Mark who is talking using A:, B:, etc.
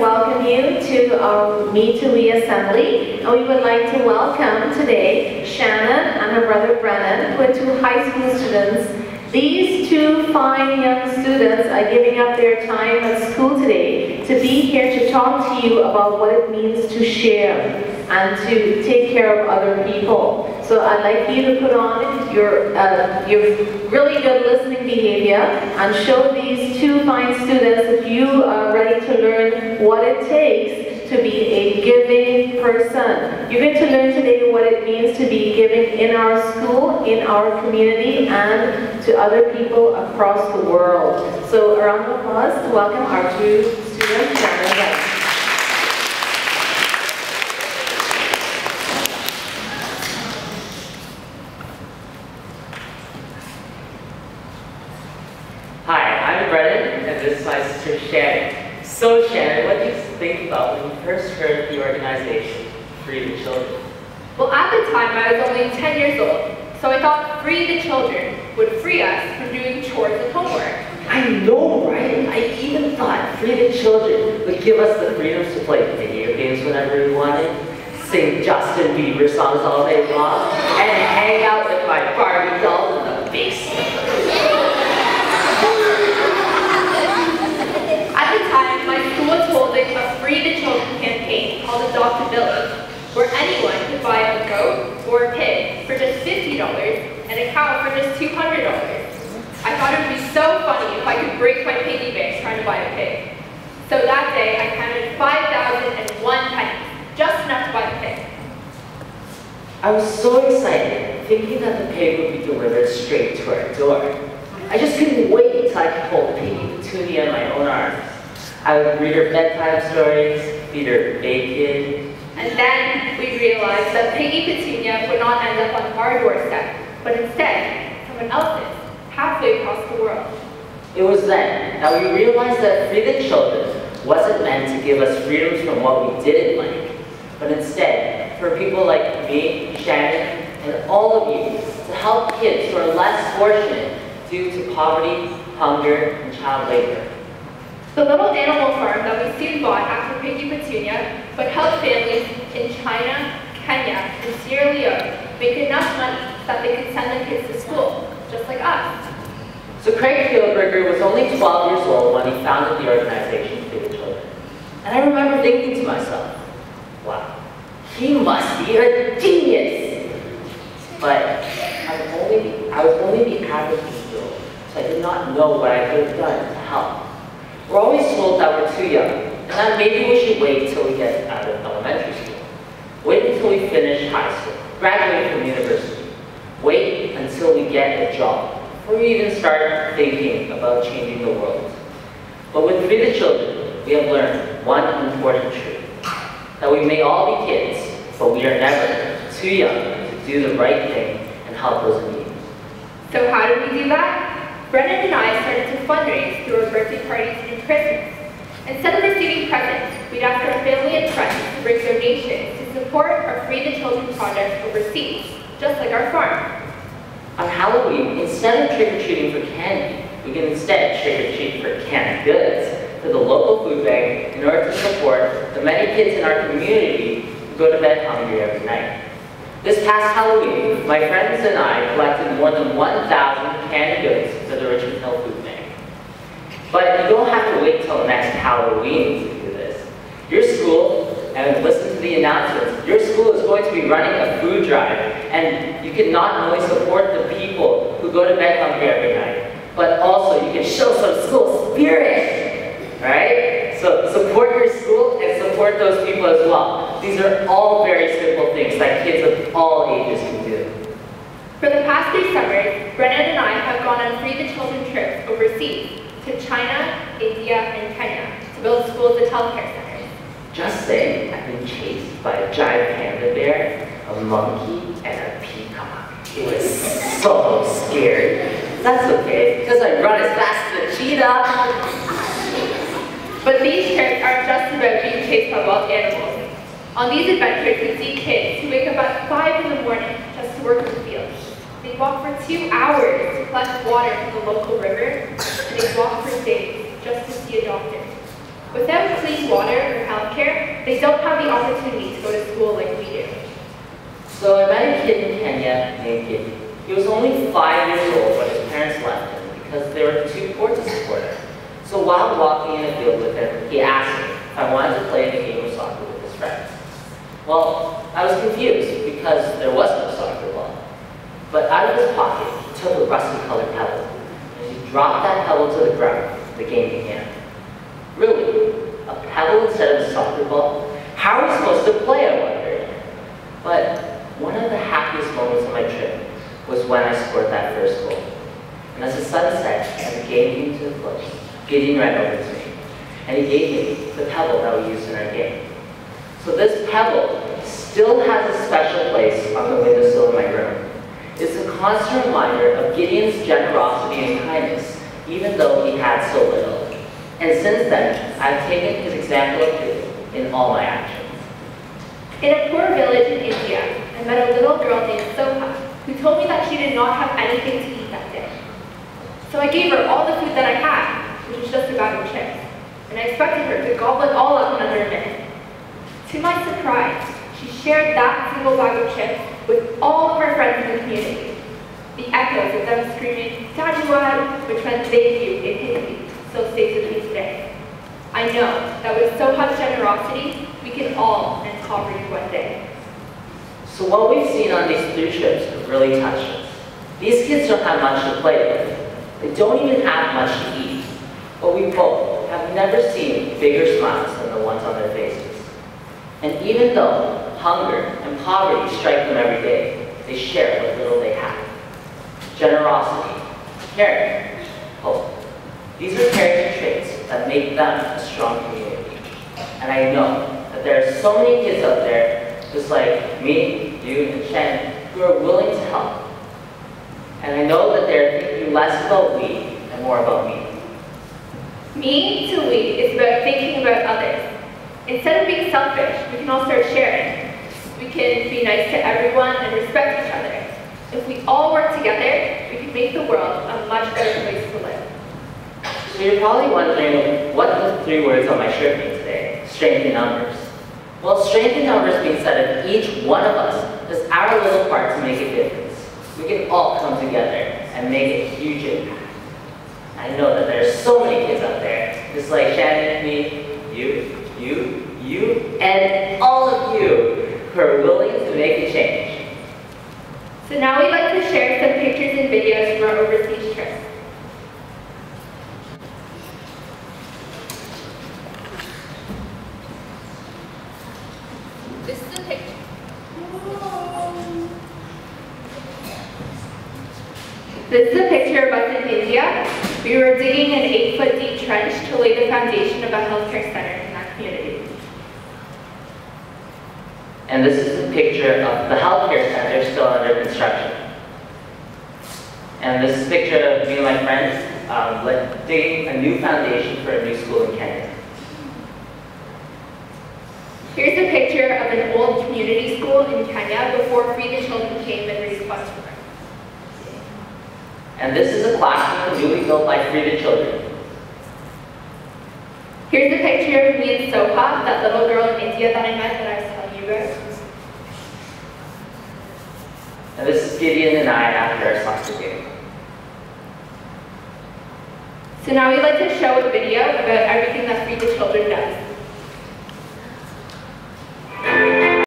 A: Welcome you to our Me to We Assembly, and we would like to welcome today Shannon and her brother Brennan, who are two high school students. These two fine young students are giving up their time at school today to be here to talk to you about what it means to share and to take care of other people. So I'd like you to put on your really good listening behavior and show these two fine students that you are ready to learn what it takes to be a giving person. You're going to learn today what it means to be giving in our school, in our community, and to other people across the world. So a round of applause to welcome our two students, Shannon and Brennan.
B: Shannon. So Shannon, what did you think about when you first heard the organization, Free the Children?
C: Well, at the time I was only 10 years old, so I thought Free the Children would free us from doing chores and homework.
B: I know, right? I even thought Free the Children would give us the freedoms to play video games whenever we wanted, sing Justin Bieber songs all day long, and hang out with my Barbie dolls in the basement.
C: At the time, my school was holding a Free the Children campaign called Adopt a Village, where anyone could buy a goat or a pig for just $50 and a cow for just $200. I thought it would be so funny if I could break my piggy bank trying to buy a pig. So that day, I counted 5,001 pennies, just enough to buy the pig.
B: I was so excited, thinking that the pig would be delivered straight to our door. I just couldn't wait until I could hold Piggy Petunia in my own arms. I would read her bedtime stories, feed her bacon.
C: And then we realized that Piggy Petunia would not end up on our doorstep, but instead, someone else's, halfway across the world.
B: It was then that we realized that Free the Children wasn't meant to give us freedoms from what we didn't like, but instead, for people like me, Shannon, and all of you, to help kids who are less fortunate due to poverty, hunger, and child labor.
C: The little animal farm that we soon bought after Piggy Petunia would help families in China, Kenya, and Sierra Leone make enough money that they could send their kids to school, just like us.
B: So Craig Fieldberger was only 12 years old when he founded the organization Free the Children. And I remember thinking to myself, wow, he must be a genius! But I was only the average individual, so I did not know what I could have done to help. We're always told that we're too young, and that maybe we should wait until we get out of elementary school. Wait until we finish high school, graduate from university. Wait until we get a job, before we even start thinking about changing the world. But with Free the Children, we have learned one important truth, that we may all be kids, but we are never too young to do the right thing and help those in need.
C: So how did we do that? Brennan and I started to fundraise through our birthday parties and Christmas. Instead of receiving presents, we'd ask our family and friends to bring donations to support our Free the Children project overseas, just like our farm.
B: On Halloween, instead of trick-or-treating for candy, we can instead trick-or-treat for canned goods to the local food bank in order to support the many kids in our community who go to bed hungry every night. This past Halloween, my friends and I collected more than 1,000 canned goods to the Richmond Hill Food Bank. But you don't have to wait till next Halloween to do this. Your school, and listen to the announcements, your school is going to be running a food drive, and you can not only support the people who go to bed hungry every night, but also you can show some school spirit, right? So support your school and support those people as well. These are all very simple things that kids of all ages can do.
C: For the past 3 summers, Brennan and I have gone on Free the Children trips overseas to China, India, and Kenya to build schools and healthcare centers.
B: Just say I've been chased by a giant panda bear, a monkey, and a peacock. It was so scary. That's okay, because I run as fast as a cheetah.
C: But these trips aren't just about being chased by wild animals. On these adventures, we see kids who wake up at 5 in the morning just to work in the fields. They walk for 2 hours to collect water from the local river, and they walk for days just to see a doctor. Without clean water or healthcare, they don't have the opportunity to go to school like we do.
B: So I met a kid in Kenya named Gideon. He was only 5 years old when his parents left him because they were too poor to support him. So while walking in a field with him, he asked me if I wanted to play the game of soccer with his friends. Well, I was confused because there was no soccer ball. But out of his pocket, he took a rusty-colored pebble, and he dropped that pebble to the ground. The game began. Really? A pebble instead of a soccer ball? How are we supposed to play, I wondered. But one of the happiest moments of my trip was when I scored that first goal. And as the sun set and the game came to a close, Gideon ran over to me, and he gave me the pebble that we used in our game. So this pebble still has a special place on the windowsill in my room. It's a constant reminder of Gideon's generosity and kindness, even though he had so little. And since then, I've taken his example of giving in all my actions.
C: In a poor village in India, I met a little girl named Soha, who told me that she did not have anything to eat that day. So I gave her all the food that I had, which was just a bag of chips, and I expected her to gobble it all up in under a minute. To my surprise, she shared that single bag of chips with all of her friends in the community. The echoes of them screaming, "Dajuwad," which meant thank you in Hindi, still stays with me today. I know that with Soha's generosity, we can all end poverty one day.
B: So what we've seen on these 3 trips have really touched us. These kids don't have much to play with. They don't even have much to eat. But we both have never seen bigger smiles than the ones on their faces. And even though hunger and poverty strike them every day, they share what little they have. Generosity, caring, hope. These are character traits that make them a strong community. And I know that there are so many kids out there, just like me, you, and Shannon, who are willing to help. And I know that they're thinking less about we and more about me.
C: Me to we is about thinking about others. Instead of being selfish, we can all start sharing. We can be nice to everyone and respect each other. If we all work together, we can make the world a much better place to live.
B: So you're probably wondering what the 3 words on my shirt mean today, strength in numbers. Well, strength in numbers means that if each one of us does our little part to make a difference, we can all come together and make a huge impact. I know that there are so many kids out there, just like Shannon and me, you, and all of you who are willing to make a change.
C: So now we'd like to share some pictures and videos from our overseas trip. This is a picture. This is a picture of us in India. We were digging an 8-foot deep trench to lay the foundation of a healthcare center in that community.
B: And this is a picture of the healthcare center still under construction. And this is a picture of me and my friends digging a new foundation for a new school in Kenya.
C: Here's a picture of an old community school in Kenya before Free the Children came and raised funds for it.
B: And this is a classroom newly built by Free the Children.
C: Here's a picture of me and Soha, that little girl in India that I met that I was telling you about.
B: And this is Gideon and I after our soccer game.
C: So now we'd like to show a video about everything that Free the Children does.